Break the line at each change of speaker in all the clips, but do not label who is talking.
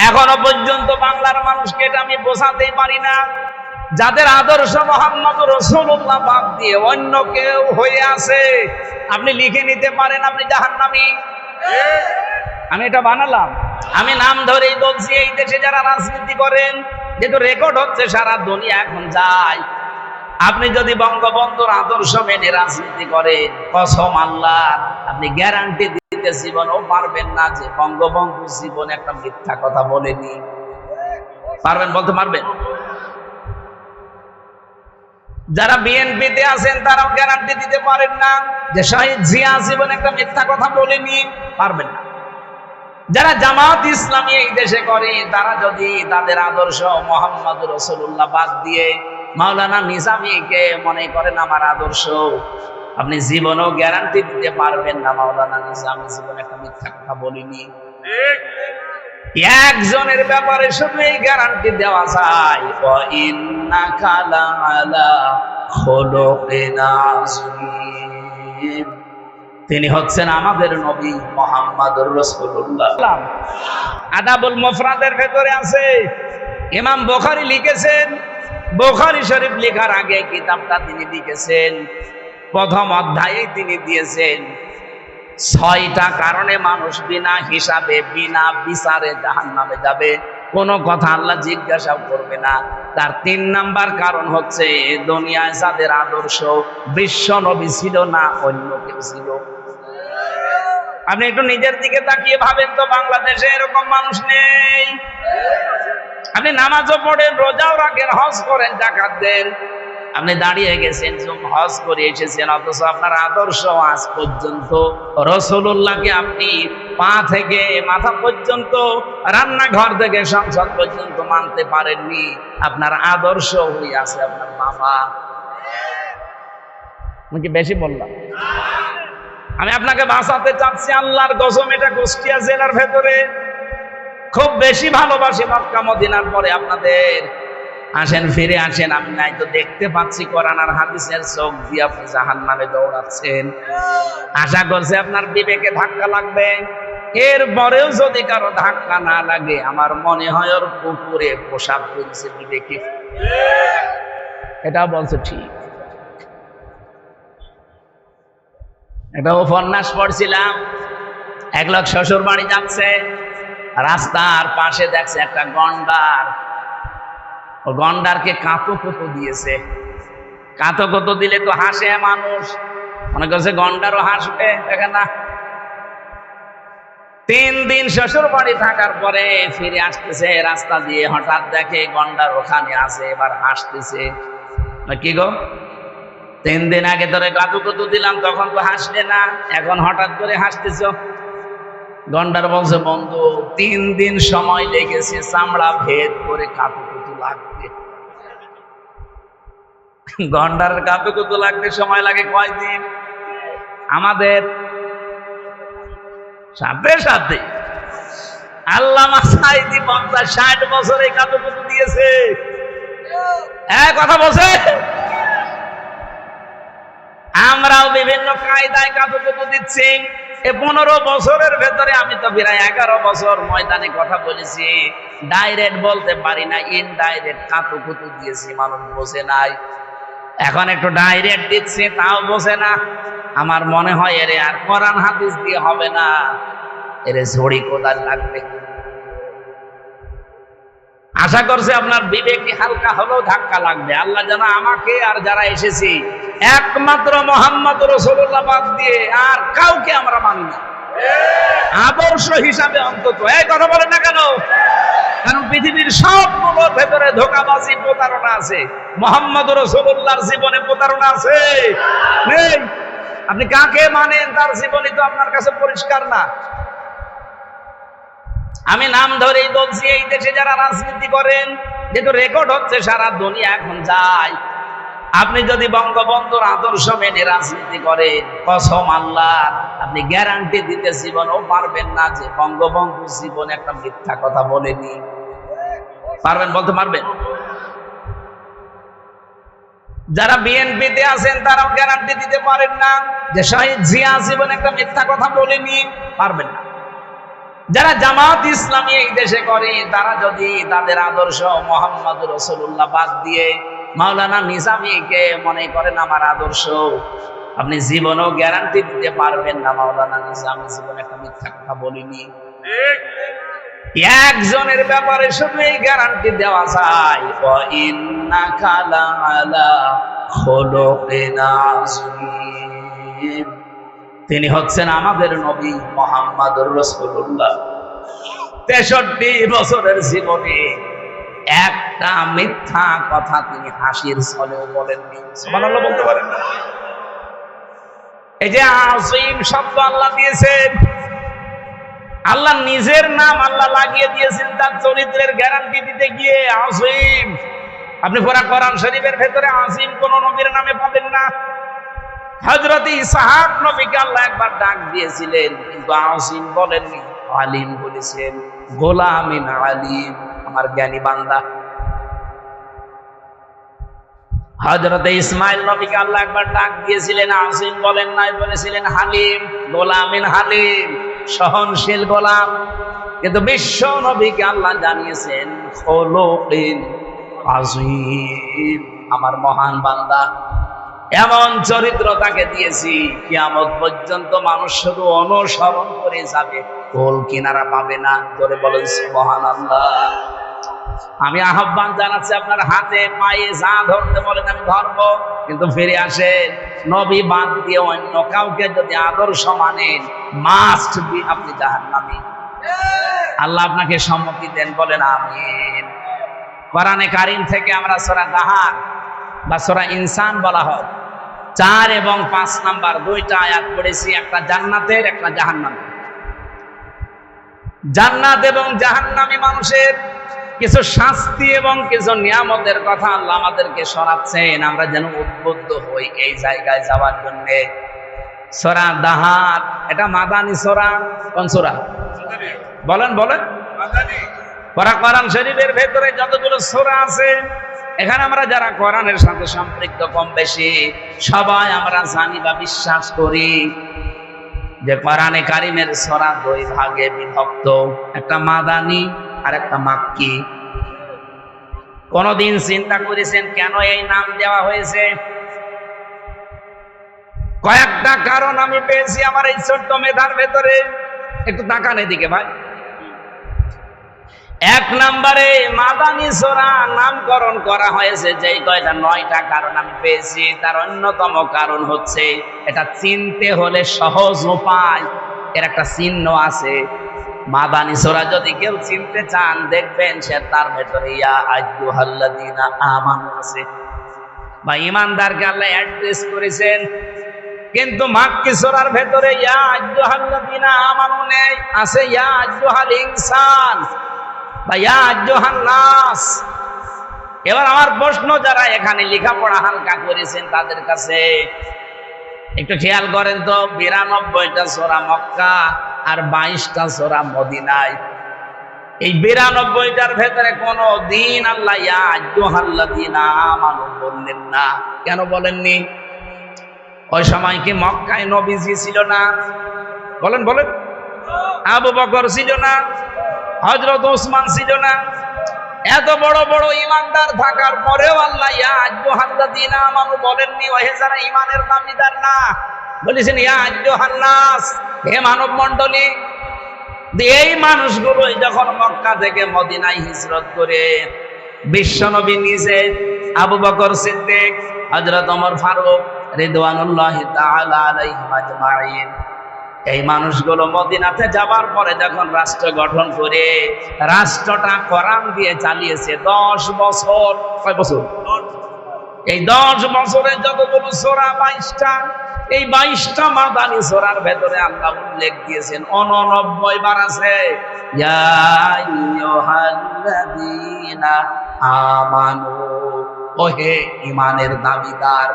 এখনো পর্যন্ত বাংলার মানুষকে এটা আমি বোঝাতেই পারি না, যাদের আদর্শ মুহাম্মদ রাসূলুল্লাহ বাদ দিয়ে অন্য কেউ হয়ে আছে, আপনি লিখে নিতে পারেন আপনি জাহান্নামী। আমি এটা বানালাম, আমি নাম ধরেই বলছি। এই দেশে যারা রাজনীতি করেন, যেহেতু রেকর্ড হচ্ছে সারা দুনিয়া এখন যায়, আপনি যদি বঙ্গবন্ধুর আদর্শ মেনে রাজনীতি করেন, কসম আল্লাহ আপনি গ্যারান্টি দিতে জীবনেও পারবেন না যে বঙ্গবন্ধু জীবনে একটা মিথ্যা কথা বলেনি। পারবেন? বলতে পারবেন? যারা বিএনপিতে আছেন তারাও গ্যারান্টি দিতে পারেন না যে শহীদ জিয়া জীবনে একটা মিথ্যা কথা বলেনি। পারবেন না। যারা জামাত ইসলামী এই দেশে করে, তারা যদি তাদের আদর্শ মুহাম্মদ রাসূলুল্লাহ বাদ দিয়ে মাওলানা নিজামীকে মনে করেন আমার আদর্শ, আপনি জীবনেও গ্যারান্টি দিতে পারবেন না মাওলানা নিজামী জীবনে একটা মিথ্যা কথা বলেনি। একজনের ব্যাপারে শুধু এই গ্যারান্টি দেওয়া যায়, ওয়া ইন্নাকা লাআলা খুলুকিন আযীম, তিনি হচ্ছেন আমাদের নবী মুহাম্মদুর রাসূলুল্লাহ। আদাবুল মুফরাদের ভেতরে আছে, ইমাম বুখারী লিখেছেন, বুখারী শরীফ লেখার আগে কিতাবটা তিনি লিখেছেন, প্রথম অধ্যায়ে তিনি দিয়েছেন 6টা কারণে মানুষ বিনা হিসাবে বিনা বিচারে জাহান্নামে যাবে, কোনো কথা আল্লাহ জিজ্ঞাসা করবে না। তার 3 নাম্বার কারণ হচ্ছে দুনিয়ায় যাদের আদর্শ বিশ্ব নবী ছিল না, অন্য কেউ ছিল। আপনি একটু নিজের দিকে তাকিয়ে ভাবেন তো, বাংলাদেশে এরকম মানুষ নেই? আপনি নামাজও পড়েন, রোজাও রাখেন, হজ করেন, যাকাত দেন, আপনি দাঁড়িয়ে গেছেন, হজ করে এসেছেন, অথচ আপনার আদর্শ আজ পর্যন্ত রাসূলুল্লাহকে আপনি পা থেকে মাথা পর্যন্ত, রান্নাঘর থেকে সংসদ পর্যন্ত মানতে পারেননি। আপনার আদর্শ হয়ে আছে আপনার বাবা। আমি কি বেশি বললাম? আমি আপনাকে বাঁচাতে চাচ্ছি আল্লাহর কসম। এটা কুষ্টিয়া জেলার ভেতরে খুব বেশি ভালোবাসি মক্কা মদিনার পরে আপনাদের। আসেন, ফিরে আসেন। আমি নাই তো দেখতে পাচ্ছি কোরআন আর হাদিসের চোখ দিয়ে আপনি জাহান্নামে দৌড়াচ্ছেন। আশা করছি আপনার বিবেকে ধাক্কা লাগবে। এরপরেও যদি কারো ধাক্কা না লাগে, আমার মনে হয় ওর পুকুরে পোশাক করেছে বিবেকে। এটা বলছে ঠিক। একটা উপন্যাস পড়ছিলাম, এক লোক শ্বশুর বাড়ি যাচ্ছে, রাস্তার পাশে দেখছে একটা গন্ডার। ও গন্ডারকে কাঁতো কুতো দিয়েছে। কাঁতো কুতো দিলে তো হাসে মানুষ, মনে করছে গন্ডারও হাসবে। দেখেন না, 3 দিন শ্বশুর বাড়ি থাকার পরে ফিরে আসতেছে, রাস্তা দিয়ে হঠাৎ দেখে গন্ডার ওখানে আছে, এবার হাসতেছে। কি গো, 3 দিন আগে ধরে কাঁতো কুতো দিলাম, তখন তো হাসলে না, এখন হঠাৎ করে হাসতেছ? গন্ডার বলছে, বন্ধু 3 দিন সময় লেগেছে চামড়া ভেদ করে কাঁতো কুতো লাগবে। গন্ডারের কাঁতো কুতো লাগতে সময় লাগে কয়দিন? আমাদের সাথে সাথে আল্লামা সাঈদী 50-60 বছরে কাঁতো কুতো দিয়েছে। কথা বলছে। আমরাও বিভিন্ন কায়দায় কাঁতো কুতো দিচ্ছি। 15 বছরের ভেতরে আমি তো প্রায় 11 বছর ময়দানে কথা বলেছি। ডাইরেক্ট বলতে পারি না, ইনডাইরেক্ট কাঁতো কুতো দিয়েছি, মানুষ বোঝে নাই। এখন একটু ডাইরেক্ট দিচ্ছি, তাও বোঝে না। আমার মনে হয় এরে আর কোরআন হাদিস দিয়ে হবে না, এরে ঝড়ি কোদাল লাগবে। আশা করছে আপনার বিবেকে হালকা হলেও ধাক্কা লাগবে। আল্লাহ যেন আমাকে আর যারা এসেছি একমাত্র মুহাম্মদ রাসূলুল্লাহ বাদ দিয়ে আর কাউকে আমরা মানি না, আদর্শ হিসাবে অন্তত। এই কথা বলেন না কেন? কারণ পৃথিবীর সবগুলোর ভেতরে ধোঁকাবাজি, প্রতারণা আছে। মুহাম্মদ রাসূলুল্লাহর জীবনে প্রতারণা আছে? নেই। আপনি কাকে মানেন তার জীবনই তো আপনার কাছে পরিষ্কার না। আমি নাম ধরেই বলছি, এই দেশে যারা রাজনীতি করেন, যেহেতু রেকর্ড হচ্ছে সারা দুনিয়া এখন যায়, আপনি যদি বঙ্গবন্ধুর আদর্শ মেনে রাজনীতি করেন, কসম আল্লাহ আপনি গ্যারান্টি দিতে জীবনেও পারবেন না যে বঙ্গবন্ধু জীবনে একটা মিথ্যা কথা বলেনি। পারবেন? বলতে পারবেন? যারা বিএনপিতে আছেন তারাও গ্যারান্টি দিতে পারেন না যে শহীদ জিয়া জীবনে একটা মিথ্যা কথা বলেনি। পারবেন না। যারা জামাত ইসলামী এই দেশে করে তারা যদি তাদের আদর্শ মুহাম্মদ রাসূলুল্লাহ বাদ দিয়ে মাওলানা নিজামীকে মনে করেন আমার আদর্শ, আপনি জীবনেও গ্যারান্টি দিতে পারবেন না মাওলানা নিজামী জীবনে একটা মিথ্যা কথা বলিনি। একজনের ব্যাপারে শুধু এই গ্যারান্টি দেওয়া যায়, ওয়া ইন্নাকা লাআলা খুলুকিন আযীম, তিনি হচ্ছেন আমাদের নবী মুহাম্মদুর রাসূলুল্লাহ। 63 বছরের জীবনে একটা মিথ্যা কথা তিনি হাসির ছলেও বলেননি। সুবহানাল্লাহ বলতে পারেন না? এই যে আযীম শব্দ আল্লাহ দিয়েছেন, আল্লাহ নিজের নাম আল্লাহ লাগিয়ে দিয়েছেন তার চরিত্রের গ্যারান্টি দিতে গিয়ে। আযীম, আপনি পুরা কোরআন শরীফের ভেতরে আযীম কোন নবীর নামে পাবেন না। হযরত ইসহাক নবীকে আল্লাহ একবার ডাক দিয়েছিলেন, কিন্তু আযীম বলেননি, আলিম বলেছেন, গোলামিন আলিম, আমার জ্ঞানী বান্দা। হযরত ইসমাইল নবীকে আল্লাহ একবার ডাক দিয়েছিলেন, আযীম বলেন নাই, বলেছিলেন হালিম, গোলামিন হালিম, সহনশীল গোলাম। কিন্তু বিশ্ব নবীকে আল্লাহ জানিয়েছেন খুলুকিন আযীম, আমার মহান বান্দা। এমন চরিত্র তাকে দিয়েছি, কিয়ামত পর্যন্ত মানুষ শুধু অনুসরণ করে যাবে, কোল কিনারা পাবে না। ধরে বলেন সুবহানাল্লাহ। আমি আহ্বান জানাচ্ছি, আপনার হাতে পায়ে যা ধরতে বলেন আমি ধরবো, কিন্তু ফিরে আসেন নবী বাদ দিয়ে অন্য কাউকে যদি আদর্শ মানেন, মাস্ট বি আপনি জাহান্নামী। আল্লাহ আপনাকে সম্মতি দেন, বলেন আমিন। কোরআনে কারীম থেকে আমরা সূরা দাহার বা সূরা ইনসান বলা হয়, 4 এবং 5 নাম্বার 2টা আয়াত পড়েছি, একটা জান্নাতের, একটা জাহান্নামের। জান্নাত এবং জাহান্নামী মানুষের কিছু শাস্তি এবং কিছু নিয়ামতের কথা আল্লাহ আমাদেরকে শোনাচ্ছেন, আমরা যেন উদ্বুদ্ধ হই এই জায়গায় যাওয়ার জন্য। সূরা দাহার এটা মাদানী সূরা। কোন সূরা? বলেন বলেন। মাদানী। কোরআন শরীফের ভেতরে যতগুলো সূরা আছে, এখানে আমরা যারা কোরআনের সাথে সম্পৃক্ত কম বেশি সবাই আমরা জানি বা বিশ্বাস করি যে কোরআনে কারীমের সূরা 2 ভাগে বিভক্ত, একটা মাদানী আর একটা মাক্কি। কোনদিন চিন্তা করেছেন কেন এই নাম দেওয়া হয়েছে? কয়েকটা কারণ আমি পেয়েছি আমার এই ছোট্ট মেধার ভেতরে। একটু তাকান এদিকে ভাই। 1 নম্বরে মাদানী সূরা নামকরণ করা হয়েছে যেই কয়টা 9টা কারণ আমি পেয়েছি, তার অন্যতম কারণ হচ্ছে এটা চিনতে হলে সহজ উপায়, এর একটা চিহ্ন আছে। মাদানী সূরা যদি কেউ চিনতে চান, দেখবেন সে তার ভেতরে ইয়া আইয়ুহাল্লাযীনা আমানু আছে, বা ঈমানদারকে আল্লাহ অ্যাড্রেস করেছেন। কিন্তু মাক্কি সূরার ভেতরে ইয়া আইয়ুহাল্লাযীনা আমানু নেই, আছে ইয়া আইয়ুহাল ইনসান বা ইয়া আইয়ুহান নাস। এবার আমার প্রশ্ন, যারা এখানে লেখাপড়া হালকা করেছেন তাদের কাছে একটু খেয়াল করেন তো, 92টা সূরা মক্কা আর 22টা সূরা মদিনায়। এই 92টার ভেতরে কোন দিন আল্লাহ ইয়া আইয়ুহাল্লাযীনা আমানু বললেন না। কেন বলেননি? ওই সময় কি মক্কায় নবীজি ছিল না? বলেন বলেন। আবু বকর ছিল না? হযরত ওসমান ছিল না? এত বড় বড় ঈমানদার থাকার পরেও আল্লাহ ইয়া আইয়ুহাল্লাযীনা আমানু বলেননি, ওহে যারা ঈমানের দাবিদার না, বলেছেন ইয়া আইয়ুহান নাস, হে মানব মণ্ডলী। এই মানুষগুলোই যখন মক্কা থেকে মদিনায় হিজরত করে বিশ্বনবী নিজে, আবু বকর সিদ্দিক, হযরত ওমর ফারুক রিদওয়ানুল্লাহি তাআলা আলাইহিম আজমাইন, এই মানুষগুলো মদিনাতে যাবার পরে যখন রাষ্ট্র গঠন করে রাষ্ট্রটা কোরআন দিয়ে চালিয়েছে 10 বছর। কয় বছর? এই 10 বছরে যতগুলো সূরা 22টা, এই 22টা মাদানী সূরার ভেতরে আল্লাহ উল্লেখ দিয়েছেন 89 বার আছে ইয়া আইয়ুহাল্লাযীনা আমানু, ওহে ঈমানের দাবিদার।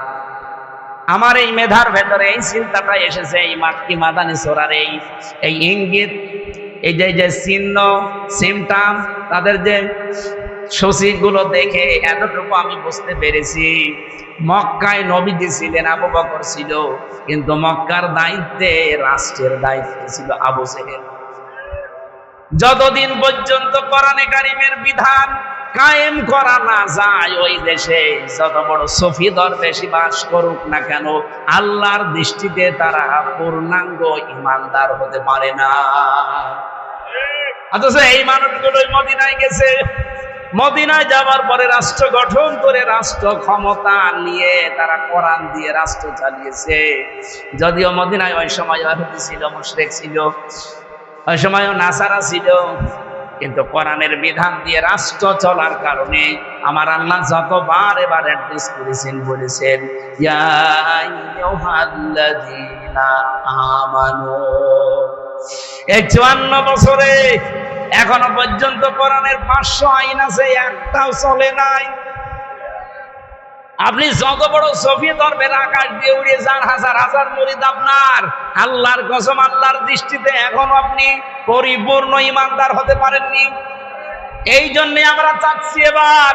আমার এই মেধার ভেতরে এই চিন্তাটা এসেছে এই মাক্কি মাদানী সূরার এই ইঙ্গিত, এই যে চিহ্ন সিমটাম, তাদের যে সূচিগুলো দেখে এতটুকু আমি বুঝতে পেরেছি, মক্কায় নবীজি ছিলেন, আবু বকর ছিল, কিন্তু মক্কার দায়িত্বে, রাষ্ট্রের দায়িত্বে ছিল আবু জেহেল। যতদিন পর্যন্ত কোরআনে কারিমের বিধান কায়েম করা না যায়, ওই দেশে যত বড় সফি দরবেশি বাস করুক না কেন, আল্লাহর দৃষ্টিতে তারা পূর্ণাঙ্গ ইমানদার হতে পারে না। অথচ এই মানুষগুলোই মদিনায় গেছে, মদিনায় যাওয়ার পরে রাষ্ট্র গঠন করে রাষ্ট্র ক্ষমতা নিয়ে তারা কোরআন দিয়ে রাষ্ট্র চালিয়েছে। যদিও মদিনায় ওই সময় ইহুদি ছিল, মুশরিক ছিল, ওই সময়ও নাসারা ছিল, কিন্তু কোরআনের বিধান দিয়ে রাষ্ট্র চলার কারণে আমার আল্লাহ যতবার এবার অ্যাড্রেস করেছেন, বলেছেন ইয়া আইয়ুহাল্লাযীনা আমানু। এই 54 বছরে এখনো পর্যন্ত কোরআনের 500 আইন আছে, একটাও চলে নাই। আপনি যত বড় সফি দরবের আকাশ দিয়ে উড়ে যান, হাজার হাজার মুরিদ আপনার, আল্লাহর কসম আল্লাহর দৃষ্টিতে এখনো আপনি পরিপূর্ণ ইমানদার হতে পারেননি। এই জন্য আমরা চাচ্ছি এবার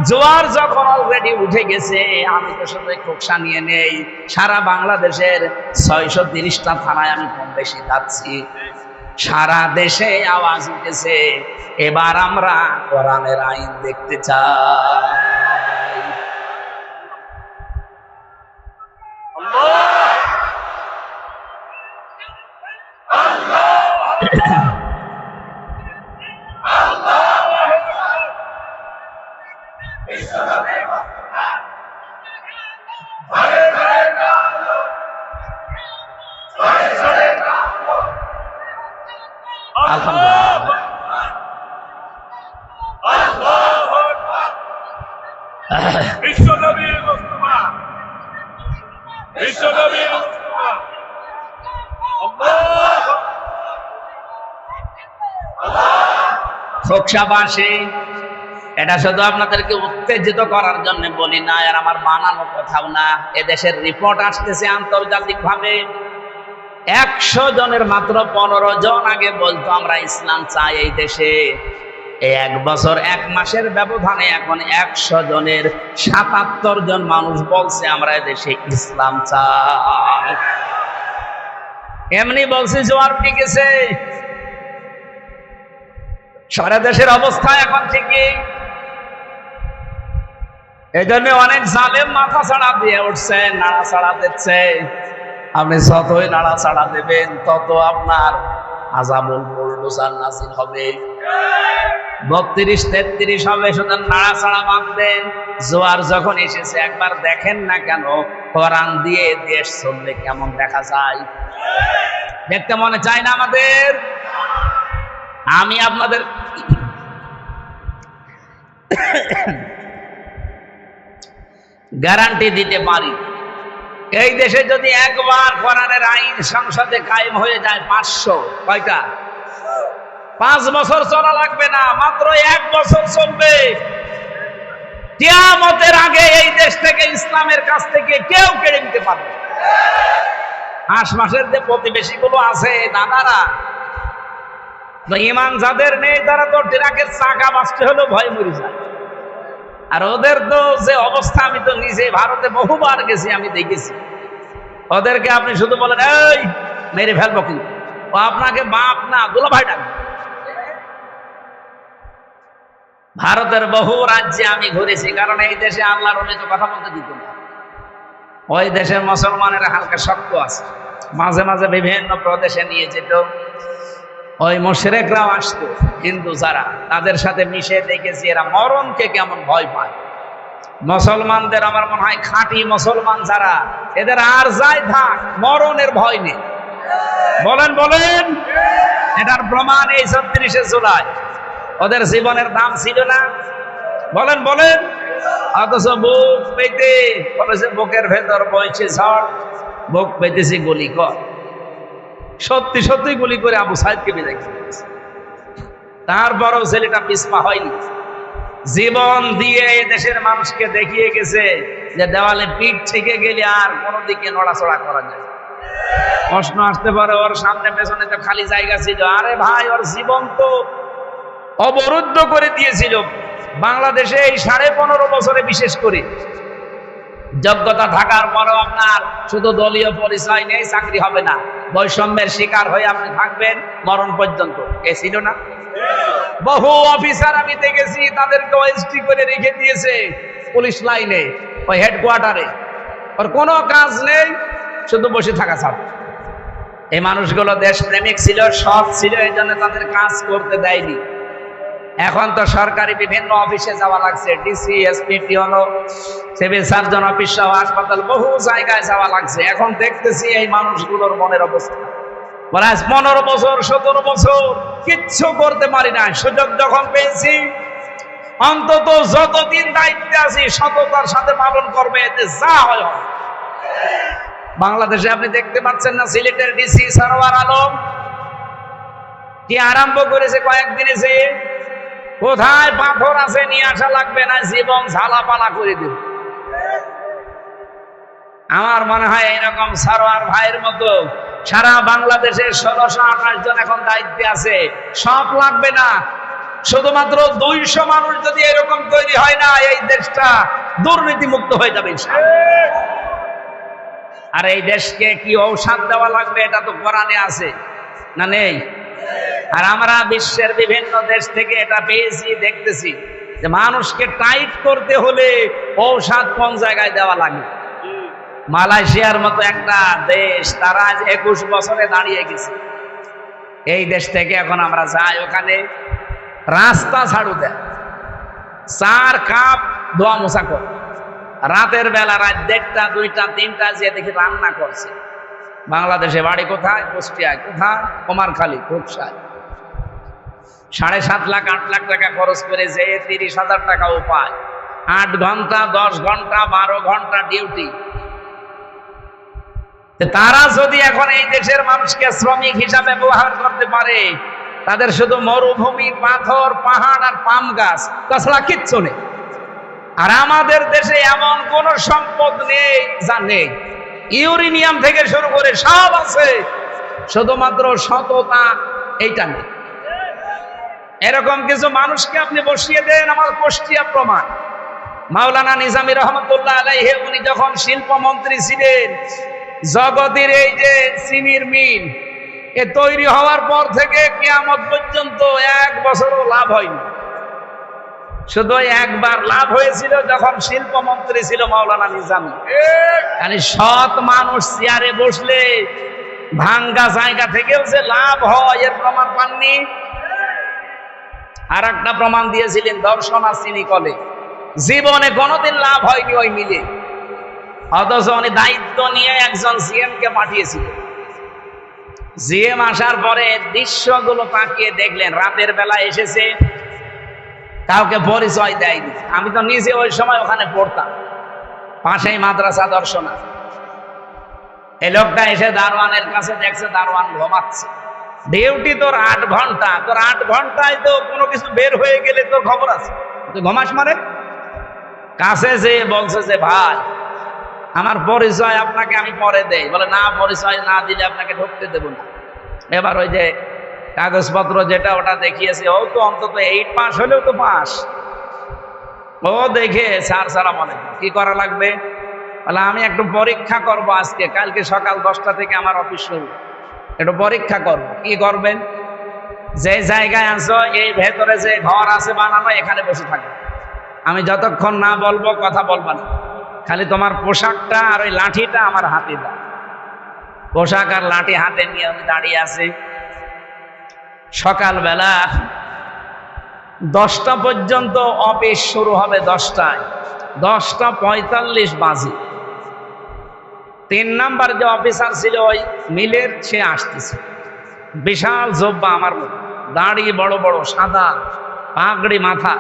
জোয়ার যখন অলরেডি উঠে গেছে, আমি তো শুধু কোকসা নিয়ে নেই, সারা বাংলাদেশের 630টা থানায় আমি কম বেশি যাচ্ছি, সারা দেশে আওয়াজ উঠেছে এবার আমরা কোরআনের আইন দেখতে চাই। খোকসাবাসী, এটা শুধু আপনাদেরকে উত্তেজিত করার জন্য বলি না, আর আমার বানানো কোথাও না। এদেশের রিপোর্ট আসতেছে আন্তর্জাতিক ভাবে, 100 জনের মাত্র 15 জন আগে বলতো আমরা ইসলাম চাই এই দেশে। এই 1 বছর 1 মাসের ব্যবধানে এখন 100 জনের 77 জন মানুষ বলছে আমরা এদেশে ইসলাম চাই। এমনি বলছি জোয়ার টিকেছে, সারা দেশের অবস্থা এখন ঠিকই। এই জন্য অনেক জালেম মাথা ছাড়া দিয়ে উঠছে, নাড়া ছাড়া দিচ্ছে। আপনি যতই নাড়া ছাড়া দেবেন তত আপনার আযাবুল বুলডোজার নাযিল হবে। 32-33 হবে, শুধু নাড়া ছাড়া বাদ দেন। জোয়ার যখন এসেছে একবার দেখেন না কেন, কোরআন দিয়ে দেশ চললে কেমন দেখা যায়, দেখতে মনে চায় না আমাদের? আমি আপনাদের গ্যারান্টি দিতে পারি, এই দেশে যদি একবার কোরআনের আইন সংসদে কায়েম হয়ে যায়, 500 কয়টা 5 বছর চলা লাগবে না, মাত্র 1 বছর চলবে। কিয়ামতের আগে এই দেশ থেকে ইসলামের কাছ থেকে কেউ কেড়ে নিতে পারবে। আশপাশের যে প্রতিবেশী গুলো আছে দাদারা, ইমান যাদের নেই তারা তো ট্রাকের চাকা বাঁচতে হলেও ভয় মরে যায়। আর ওদের তো যে অবস্থা, আমি তো নিজে ভারতে বহুবার গেছি, আমি দেখেছি। ওদেরকে আপনি শুধু বলেন এই মেরে ফেলবো, কিন্তু ও আপনাকে বাপ না দুলাভাই ডাকবে। ভারতের বহু রাজ্যে আমি ঘুরেছি, কারণ এই দেশে আল্লাহর ওলি তো কথা বলতে দিত না। ওই দেশের মুসলমানেরা হালকা শক্ত আছে, মাঝে মাঝে বিভিন্ন প্রদেশে নিয়ে যেত। ওই মুশরিকরাও আসতো, হিন্দু যারা, তাদের সাথে মিশে দেখেছি এরা মরণকে কেমন ভয় পায়। মুসলমানদের আমার মনে হয় খাঁটি মুসলমান যারা, এদের আর যাই থাক মরণের ভয় নেই। বলেন বলেন, এটার প্রমাণ এই 36শে জুলাই। ওদের জীবনের দাম ছিল না, বলেন বলেন। অথচ বুক পেতে বলেছে, বুকের ভেতর বইছে ঝড়, বুক পেতেছি গুলি কর। সত্যি সত্যি গুলি করে আবু সাইদকে বিদায় করেছে। তারপরও ছেলেটা পিছপা হয়নি, জীবন দিয়ে এই দেশের মানুষকে দেখিয়ে গেছে যে দেওয়ালে পিঠ থেকে গেলে আর কোনো দিকে নড়াচড়া করা যায়। প্রশ্ন আসতে পারে ওর সামনে পেছনে তো খালি জায়গা ছিল। আরে ভাই, ওর জীবন তো অবরুদ্ধ করে দিয়েছিল। বাংলাদেশে এই 15.5 বছরে বিশেষ করে যোগ্যতা থাকার পরেও আপনার শুধু দলীয় পরিচয় নেই, চাকরি হবে না। বৈষম্যের শিকার হয়ে আপনি থাকবেন মরণ পর্যন্ত। এ ছিল না? বহু অফিসার আমি দেখেছি, তাদেরকে ওএসটি করে রেখে দিয়েছে পুলিশ লাইনে, ওই হেডকোয়ার্টারে, ওর কোনো কাজ নেই, শুধু বসে থাকা ছাড়া। এই মানুষগুলো দেশপ্রেমিক ছিল, সৎ ছিল, এই জন্য তাদের কাজ করতে দেয়নি। এখন তো সরকারি বিভিন্ন অফিসে যাওয়া লাগছে, ডিসি, এসপি, টিওনো, সিভিল সার্জন অফিস সহ হাসপাতাল, বহু জায়গায় যাওয়া লাগছে। এখন দেখতেছি এই মানুষগুলোর মনের অবস্থা, বলে 15 বছর 17 বছর কিচ্ছু করতে পারি না, সুযোগ যখন পেয়েছি অন্তত যতদিন দায়িত্বে আছি সততার সাথে পালন করবে, এতে যা হয়। বাংলাদেশে আপনি দেখতে পাচ্ছেন না, সিলেটের ডিসি সরওয়ার আলম কি আরম্ভ করেছে কয়েকদিনে, যে কোথায় পাথর আছে নিয়ে আসা লাগবে না, জীবন ঝালাপালা করে দেব। আমার মনে হয় এইরকম সরওয়ার ভাইয়ের মতো সারা বাংলাদেশে 1628 জন এখন দায়িত্বে আছে। সব লাগবে না, শুধুমাত্র 200 মানুষ যদি এরকম তৈরি হয় না, এই দেশটা দুর্নীতি মুক্ত হয়ে যাবে। আর এই দেশকে কি ঔষধ দেওয়া লাগবে, এটা তো কোরআনে আছে না, নেই? আর আমরা বিশ্বের বিভিন্ন দেশ থেকে এটা পেয়েছি, দেখতেছি যে মানুষকে টাইট করতে হলে ঔষধ কোন জায়গায় দেওয়া লাগে। মালয়েশিয়ার মতো একটা দেশ, তারা আজ 21 বছরে দাঁড়িয়ে গেছে। এই দেশ থেকে এখন আমরা যাই, ওখানে রাস্তা ঝাড়ু দেয়, 4 কাপ ধোয়া মোছা করে, রাতের বেলা রাত 1:30, 2টা, 3টা যে দেখি রান্না করছে। বাংলাদেশে বাড়ি কোথায়? কুষ্টিয়ায়। কোথায়? কুমারখালী, খুবসায়। 7.5 লাখ 8 লাখ টাকা খরচ করে যে 30,000 টাকাও পায়। 8 ঘন্টা 10 ঘন্টা 12 ঘন্টা ডিউটি। তারা যদি এখন এই দেশের মানুষকে শ্রমিক হিসাবে ব্যবহার করতে পারে, তাদের শুধু মরুভূমি, পাথর, পাহাড় আর পাম গাছ, তাছাড়া কিচ্ছু নেই। আর আমাদের দেশে এমন কোন সম্পদ নেই যা নেই, ইউরেনিয়াম থেকে শুরু করে সব আছে, শুধুমাত্র সততা এইটা নেই। এরকম কিছু মানুষকে আপনি বসিয়ে দেন, আমার কুষ্টিয়া প্রমাণ। মাওলানা নিজামী রহমতুল্লাহ আলাইহি, উনি যখন শিল্পমন্ত্রী ছিলেন, জগতের এই যে চিনির মিল, এ তৈরি হওয়ার পর থেকে কিয়ামত পর্যন্ত 1 বছরও লাভ হয়নি। শুধু একবার লাভ হয়েছিল, যখন শিল্পমন্ত্রী ছিল মাওলানা নিজামী। মানে সৎ মানুষ চেয়ারে বসলে ভাঙ্গা জায়গা থেকেও যে লাভ হয়, এর প্রমাণ পাননি? আর একটা প্রমাণ দিয়েছিলেন দর্শনা চিনি কলে, জীবনে কোনোদিন লাভ হয়নি ওই মিলে। অথচ উনি দায়িত্ব নিয়ে একজন জিএম কে পাঠিয়েছিলেন। জিএম আসার পরে দৃশ্যগুলো তাকিয়ে দেখলেন, রাতের বেলা এসেছে, কাউকে পরিচয় দেয়নি। আমি তো নিজে ওই সময় ওখানে পড়তাম, পাশেই মাদ্রাসা দর্শনা। এই লোকটা এসে দারোয়ানের কাছে দেখছে দারোয়ান ঘুমাচ্ছে। ডিউটি তোর 8 ঘন্টা, তোর 8 ঘন্টায় তো কোনো কিছু বের হয়ে গেলে তোর খবর আছে, তুই ঘুমাস মানে? কাছে যে বলছে যে ভাই আমার পরিচয় আপনাকে আমি পরে দেই। বলে না, পরিচয় না দিলে আপনাকে ঢুকতে দেব না। এবার ওই যে কাগজপত্র যেটা ওটা দেখিয়েছে, ও তো অন্তত 8 পাস হলেও তো পাস। ও দেখে স্যার সারা মনে কি করা লাগবে? বলে আমি একটু পরীক্ষা করব আজকে, কালকে সকাল 10টা থেকে আমার অফিস শুরু, একটু পরীক্ষা করব। কি করবেন? যে জায়গায় আছো এই ভেতরে যে ঘর আছে বানানো, এখানে বসে থাকবে। আমি যতক্ষণ না বলবো কথা বলবা না, খালি তোমার পোশাকটা আর ওই লাঠিটা আমার হাতে দাও। পোশাক আর লাঠি হাতে নিয়ে আমি দাঁড়িয়ে আছি। সকালবেলা 10টা পর্যন্ত অফিস শুরু হবে, 10টায়। 10টা 45 বাজে 3 নাম্বার যে অফিসার ছিল ওই মিলের, সে আসতেছে। বিশাল জব্বা আমার মতো, দাড়ি বড় বড়, সাদা পাগড়ি মাথা।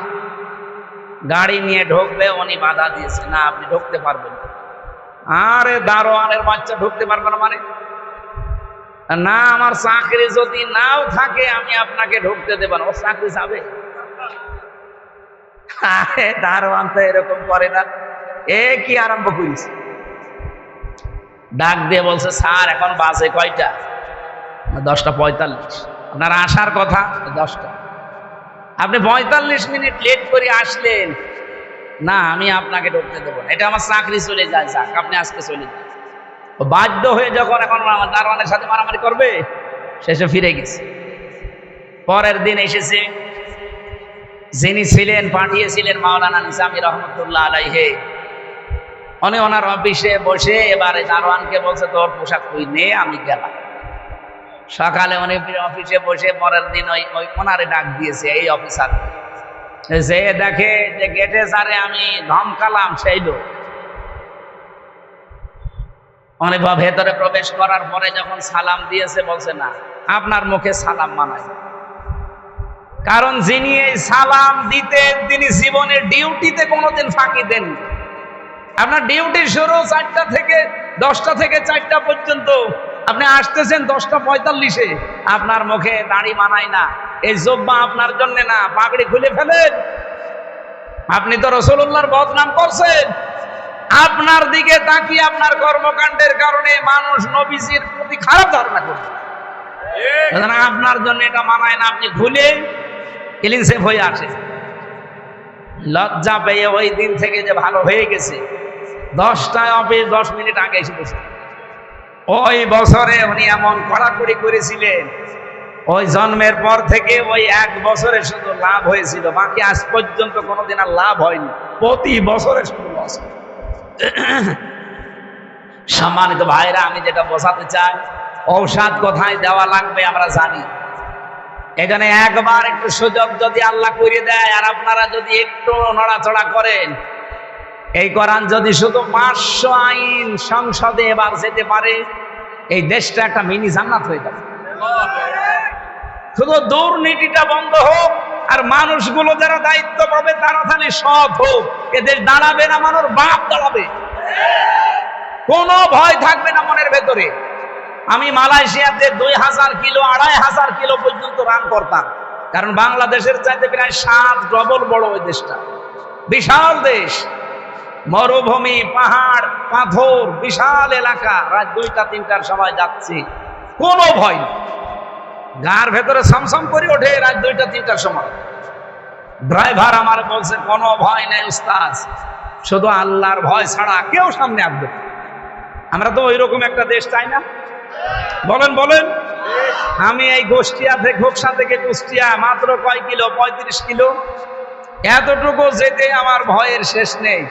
গাড়ি নিয়ে ঢুকবে, উনি বাধা দিয়েছে, না আপনি ঢুকতে পারবেন না। আরে দারোয়ানের বাচ্চা, ঢুকতে পারবে না মানে? না, আমার চাকরি যদি নাও থাকে আমি আপনাকে ঢুকতে দেব না। ও চাকরি যাবে? আরে দারোয়ান তো এরকম করে না। এ কি আরম্ভ করিস? ডাক দিয়ে বলছে, স্যার এখন বাজে কয়টা? 10টা 45। আপনার আসার কথা 10টা, আপনি 45 মিনিট লেট করে আসলেন। না, আমি আপনাকে ঢুকতে দেবো না, এটা আমার চাকরি চলে যায়। যাক, আপনি আজকে চলে যান। বাধ্য হয়ে যখন এখন দারোয়ানের সাথে মারামারি করবে, শেষে ফিরে গেছে। পরের দিন এসেছে, যিনি ছিলেন পাঠিয়েছিলেন মাওলানা নিজামী রহমতুল্লাহ আলাইহি, উনি ওনার অফিসে বসে এবারে দারোয়ানকে বলছে তোর পোশাক তুই নে, আমি গেলাম। সকালে উনি অফিসে বসে পরের দিন ওই ওনারে ডাক দিয়েছে এই অফিসার, যে দেখে যে গেটে যারে আমি ধমকালাম সেই লোক। অনেক ভেতরে প্রবেশ করার পরে যখন সালাম দিয়েছে বলছে না, আপনার মুখে সালাম মানায়, কারণ যিনি এই সালাম দিতেন তিনি জীবনের ডিউটিতে কোনোদিন ফাঁকি দেন। আপনার ডিউটি শুরু 4টা থেকে 10টা থেকে 4টা পর্যন্ত, আপনি আসতেছেন 10:45-এ, আপনার মুখে দাড়ি মানায় না, এই জব্বা আপনার জন্য না, পাগড়ি খুলে ফেলেন। আপনি তো রাসূলুল্লাহর বদনাম করছেন। আপনার দিকে তাকিয়ে আপনার কর্মকাণ্ডের কারণে মানুষ নবীজির প্রতি খারাপ ধারণা করবে, আপনার জন্য এটা মানায় না, আপনি খুলে ক্লিন সেফ হয়ে আসে। লজ্জা পেয়ে ওই দিন থেকে যে ভালো হয়ে গেছে, 10টায় অফিস 10 মিনিট আগে এসে বসে। ওই বছরে উনি এমন কড়াকড়ি করেছিলেন, ওই জন্মের পর থেকে ওই 1 বছরে শুধু লাভ হয়েছিল, বাকি আজ পর্যন্ত কোনোদিন আর লাভ হয়নি, প্রতি বছরে শুধু লস। সম্মানিত ভাইরা, আমি যেটা বোঝাতে চাই, ঔষধ কোথায় দেওয়া লাগবে আমরা জানি। এখানে একবার একটু সুযোগ যদি আল্লাহ করে দেয় আর আপনারা যদি একটু নড়াচড়া করেন, এই কোরআন যদি শুধু 500 আইন সংসদে এবার যেতে পারে, এই দেশটা একটা মিনি জান্নাত হয়ে যাবে। শুধু দুর্নীতিটা বন্ধ হোক আর মানুষগুলো যারা দায়িত্ব পাবে তারা খালি সৎ হোক, এদের দাঁড়াবে না, মানুষ বাপ দাঁড়াবে, কোনো ভয় থাকবে না মনের ভেতরে। আমি মালয়েশিয়াতে 2000 কিলো 2500 কিলো পর্যন্ত রান করতাম, কারণ বাংলাদেশের চাইতে প্রায় 7 ডবল বড় ওই দেশটা, বিশাল দেশ, মরুভূমি, পাহাড়, পাথর, বিশাল এলাকা। রাত 2টা-3টার সময় যাচ্ছি, কোনো ভয় নেই, গার ভেতরে সমসম করে ওঠে রাত 2টা-3টার সময়। ড্রাইভার আমার বলছে কোনো ভয় নেই উস্তাদ, শুধু আল্লাহর ভয় ছাড়া কেউ সামনে আসবে। আমরা তো ওইরকম একটা দেশ চাই না, বলেন বলেন। আমি এই ঘোকসা থেকে কুষ্টিয়া মাত্র কয় কিলো, 35 কিলো, এতটুকু যেতে আমার ভয়ের শেষ নেই,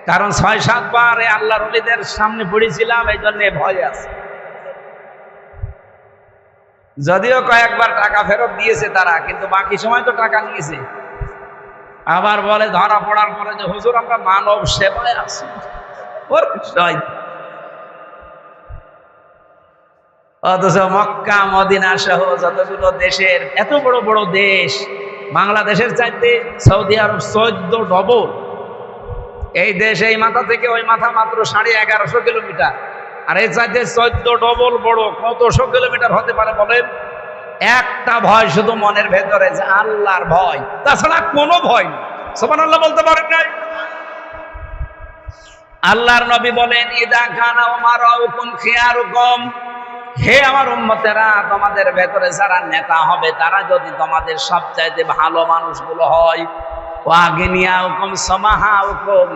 কারণ 6-7 বার আল্লাহর ওলিদের সামনে পড়েছিলাম, এই জন্য ভয় আছে। যদিও কয়েকবার টাকা ফেরত দিয়েছে তারা, কিন্তু বাকি সময় তো টাকা নিয়েছে। আবার বলে ধরা পড়ার পরে যে হুজুর আমরা মানব সেবায় আছি। অথচ মক্কা মদিনা সহ যতগুলো দেশের, এত বড় বড় দেশ, বাংলাদেশের চাইতে সৌদি আরব 14 ডবল। এই দেশ এই মাথা থেকে ওই মাথা মাত্র 1150 কিলোমিটার, আর এই চাইতে 14 ডবল বড়, কতশো কিলোমিটার হতে পারে বলেন। একটা ভয় শুধু মনের ভেতরে, যে আল্লাহর ভয়, তাছাড়া কোনো ভয় নেই। সুবহানাল্লাহ বলতে পারেন নাই? আল্লাহর নবী বলেন, ইদা কানা উমারাউকুম খিয়ারুকুম, হে আমার উম্মতেরা, তোমাদের ভেতরে যারা নেতা হবে তারা যদি তোমাদের সবচাইতে ভালো মানুষগুলো হয়, ওয়াগিনিয়াউকুম সামাহাউকুম,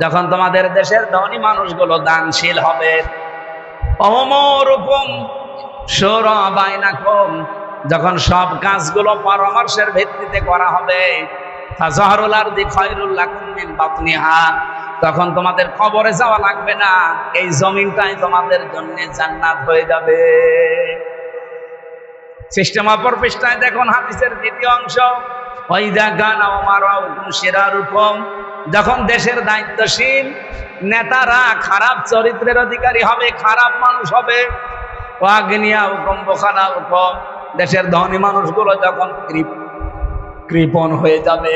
যখন তোমাদের দেশের ধনী মানুষগুলো দানশীল হবে, ওমরুকুম শুরা বাইনাকুম, যখন সব কাজগুলো পরামর্শের ভিত্তিতে করা হবে, ফাজহারুল আরদি খায়রুল লাকুম মিন বাতনিহা, তখন তোমাদের কবরে যাওয়া লাগবে না, এই জমিনটাই তোমাদের জন্য জান্নাত হয়ে যাবে। সিস্টেম অপর পৃষ্ঠায় দেখুন হাদিসের 2য় অংশ, ওয়াইদা কানা উমারাউকুম শিরারুকুম, যখন দেশের দায়িত্বশীল নেতারা খারাপ চরিত্রের অধিকারী হবে, খারাপ মানুষ হবে, ওয়াগনিয়াউকুম বুখালাউকুম, দেশের ধনী মানুষগুলো যখন কৃপণ হয়ে যাবে,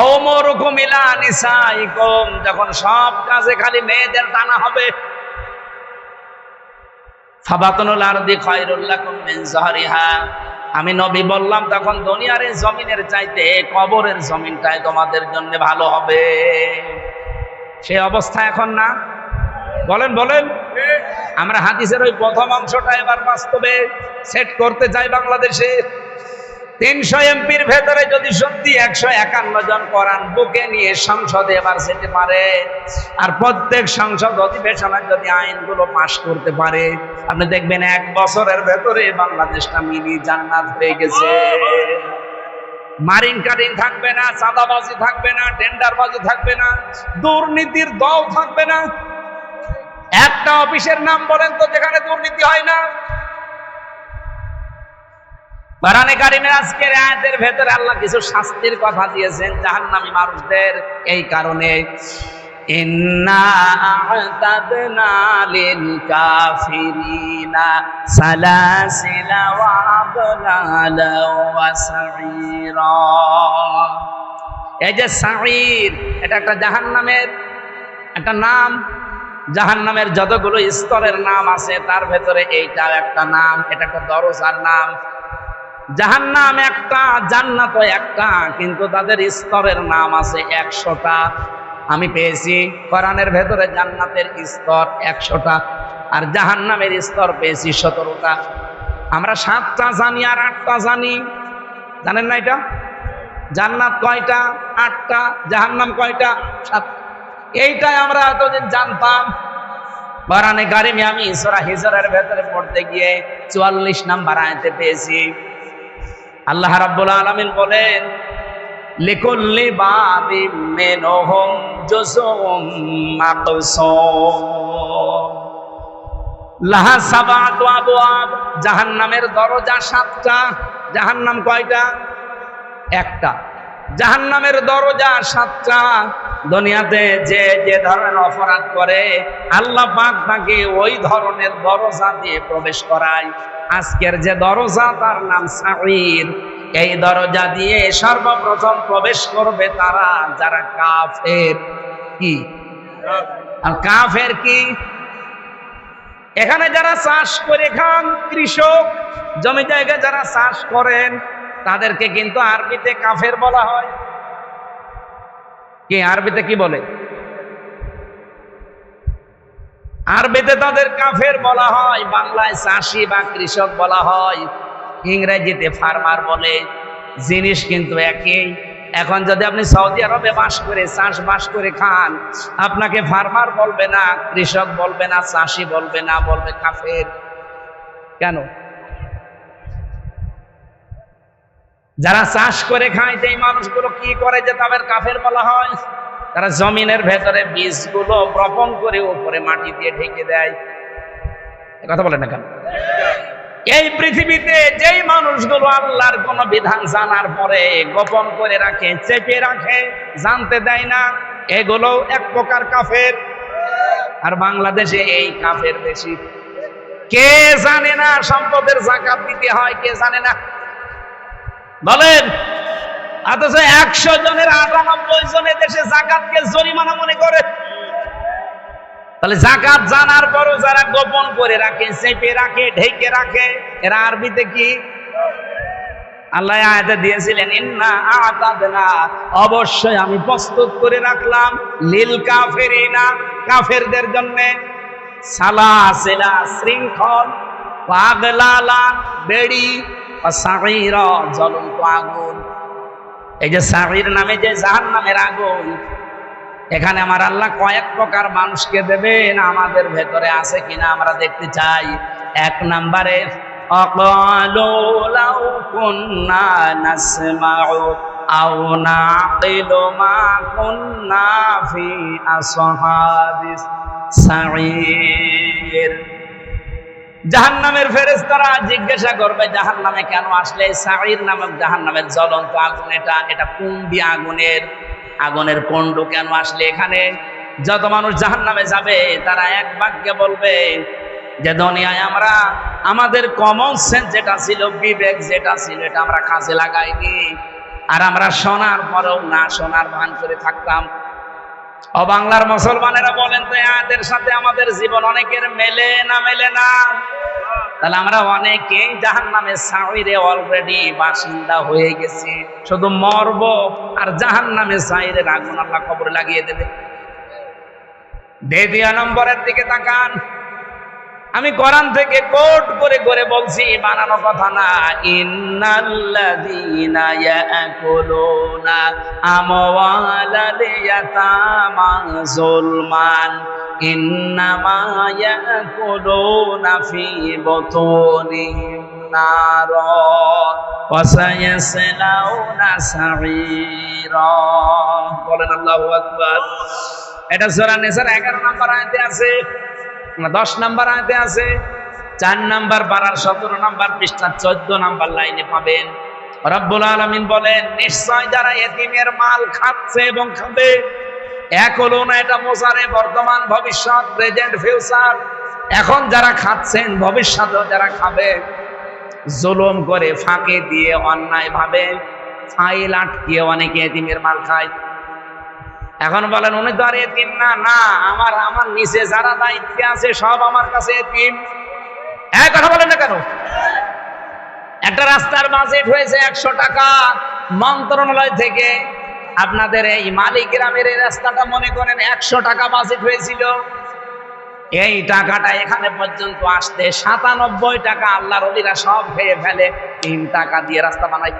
ওমরুকুম ইলা নিসাইকুম, যখন সব কাজে খালি মেয়েদের টানা হবে, ফাবাতুল আরদি খায়রুল লাকুম মিন যাহরিহা, আমি নবী বললাম তখন দুনিয়ার এই জমিনের চাইতে কবরের জমিনটাই তোমাদের জন্য ভালো হবে। সেই অবস্থা এখন না, বলেন বলেন। আমরা হাদিসের ওই প্রথম অংশটা এবার বাস্তবে সেট করতে চাই। বাংলাদেশে 300 এমপির ভেতরে যদি সত্যি 151 জন কোরআন বুকে নিয়ে সংসদে এবার যেতে পারে, আর প্রত্যেক সংসদ অধিবেশনে যদি আইনগুলো পাশ করতে পারে, আপনি দেখবেন 1 বছরের ভেতরে বাংলাদেশটা মিনি জান্নাত হয়ে গেছে। মারিন কাটিং থাকবে না, চাঁদাবাজি থাকবে না, টেন্ডারবাজি থাকবে না, দুর্নীতির দল থাকবে না। একটা অফিসের নাম বলেন তো যেখানে দুর্নীতি হয় না। কোরআনে কারিমের আজকের আয়াতের ভেতরে আল্লাহ কিছু শাস্তির কথা দিয়েছেন জাহান্নামী মানুষদের। এই কারণে ইন্না আ'তাদনা লিল কাফিরিনা সালাসিলা ওয়া আগলালা ওয়া সাঈরা। এই যে সাঈর, এটা একটা জাহান্নামের একটা নাম। জাহান্নামের যতগুলো স্তরের নাম আছে তার ভেতরে এইটাও একটা নাম, এটা একটা দরজার নাম। জাহান্নাম একটা, জান্নাত একটা, কিন্তু তাদের স্তরের নাম আছে 100টা। আমি পেয়েছি কোরআনের ভেতরে জান্নাতের স্তর 100টা, আর জাহান্নামের স্তর পেয়েছি 17টা। আমরা 7টা জানি আর 8টা জানি, জানেন না এটা? জান্নাত কয়টা? 8টা। জাহান্নাম কয়টা? 7। এইটাই আমরা এতদিন জানতাম। কোরআনে কারিমে আমি সূরা হিজরের ভেতরে পড়তে গিয়ে 44 নাম্বার আয়াতে পেয়েছি আল্লাহ রাব্বুল আলামিন বলেন, লিকুল্লি বাবিম মিনহুম জুজুম মাকসুম লাহা সাবাতু আবওয়াব। জাহান্নামের দরজা 7টা। জাহান্নাম কয়টা? একটা। জাহান্নামের দরজা 7টা। দুনিয়াতে যে যে ধরনের অপরাধ করে আল্লাহ পাক তাকে ওই ধরনের দরজা দিয়ে প্রবেশ করায়। আজকের যে দরজা তার নাম সাঈর। এই দরজা দিয়ে সর্বপ্রথম প্রবেশ করবে তারা যারা কাফের। কি আর কাফের কি? এখানে যারা চাষ করে খান, কৃষক, জমি জায়গায় যারা চাষ করেন, তাদেরকে কিন্তু আরবিতে কাফের বলা হয়। কি আরবিতে কি বলে? আরবিতে তাদের কাফের বলা হয়, বাংলায় চাষি বা কৃষক বলা হয়, ইংরেজিতে ফার্মার বলে। জিনিস কিন্তু একই। এখন যদি আপনি সৌদি আরবে বাস করে চাষবাস করে খান, আপনাকে ফার্মার বলবে না, কৃষক বলবে না, চাষি বলবে না, বলবে কাফের। কেন? যারা চাষ করে খায় সেই মানুষগুলো কি করে যে তাদের কাফের বলা হয়? তারা জমিনের ভেতরে বীজগুলো বপন করে উপরে মাটি দিয়ে ঢেকে দেয়। কথা বলেন না কেন? এই পৃথিবীতে যেই মানুষগুলো আল্লাহর কোন বিধান জানার পরে গোপন করে রাখে, চেপে রাখে, জানতে দেয় না, এগুলো এক প্রকার কাফের। আর বাংলাদেশে এই কাফের বেশি। কে জানে না সম্পদের যাকাত দিতে হয়? কে জানে না বলেন? অথচ 100 জনের 98 জনের দেশে যাকাতকে জরিমানা মনে করে। তাহলে যাকাত জানার পরও যারা গোপন করে রাখে, চেপে রাখে, ঢেকে রাখে, এরা আরবিতে কি? আল্লাহ আয়াতে দিয়েছিলেন ইন্না আ'তাদনা, অবশ্যই আমি প্রস্তুত করে রাখলাম, লিল কাফিরিনা, কাফেরদের জন্য, সালাসিলা, শৃঙ্খল, আগলালা, বেড়ি, সাঈরা, জ্বলন্ত আগুন। এই যে সাঈর নামে যে জাহান্নামের আগুন, এখানে আমার আল্লাহ কয়েক প্রকার মানুষকে দেবেন, আমাদের ভেতরে আছে কিনা আমরা দেখতে চাই। 1 নম্বরে আকালু লাউ কুন্না নাসমাউ আও নাকিলু মা কুন্না ফি আসহাবিস সাঈর। জাহান্নামের ফেরেশতারা জিজ্ঞাসা করবে জাহান্নামে কেন আসলে? সাঈর নামক জাহান্নামের জ্বলন্ত আগুন, এটা কুণ্ডি আগুনের কুণ্ড কেন আসলে এখানে? যত মানুষ জাহান্নামে যাবে তারা এক বাক্যে বলবে যে দুনিয়ায় আমরা আমাদের কমন সেন্স যেটা ছিল, বিবেক যেটা ছিল, এটা আমরা কাজে লাগাইনি, আর আমরা শোনার পরেও না শোনার ভান করে থাকতাম। ও বাংলার মুসলমানেরা বলেন তো, এদের সাথে আমাদের জীবন অনেকের মেলে না? মেলে না? তাহলে আমরা অনেকেই জাহান্নামের সাঈরে অলরেডি বাসিন্দা হয়ে গেছি। শুধু মরব আর জাহান্নামের সাঈরের আগুন আল্লাহ কবরে লাগিয়ে দেবে। 2 নম্বরের দিকে তাকান। আমি কোরআন থেকে কোট করে করে বলছি, বানানো কথা না। ইন্নাল্লাযীনা ইয়াকুলুনা আমওয়ালাল ইয়াতামা যুলমান ইন্নামা ইয়াকুলুনা ফি বুতুনিহিম নারা ওয়া সায়াসলাউনা সাঈরা। বলেন আল্লাহু আকবার। এটা সূরা নিসার 11 নম্বর আয়াতে আছে, 10 নম্বর আয়াতে আছে, 4 নম্বর পারার 17 নম্বর পৃষ্ঠা 14 নম্বর লাইনে পাবেন। রব্বুল আলামিন বলেন, নিশ্চয় যারা এতিমের মাল খাচ্ছে এবং খাবে, এক হলো না, এটা মোসারে বর্তমান ভবিষ্যৎ, প্রেজেন্ট ফিউচার। এখন যারা খাচ্ছেন, ভবিষ্যতেও যারা খাবে, জুলুম করে, ফাঁকে দিয়ে, অন্যায় ভাবে ফাইল আটকিয়ে অনেকে এতিমের মাল খায়। এখন বলেন উনি তো আর এতিম না। না, আমার নিচে যারা দায়িত্বে আছে সব আমার কাছে এতিম। এক কথা বলেন না কেন? একটা রাস্তার বাজেট হয়েছে 100 টাকা মন্ত্রণালয় থেকে। আপনাদের এই মালিক গ্রামের এই রাস্তাটা মনে করেন 100 টাকা বাজেট হয়েছিল। এই টাকাটা এখানে পর্যন্ত আসতে 97 টাকা আল্লাহর ওলিরা সব খেয়ে ফেলে। 3 টাকা দিয়ে রাস্তা বানায়।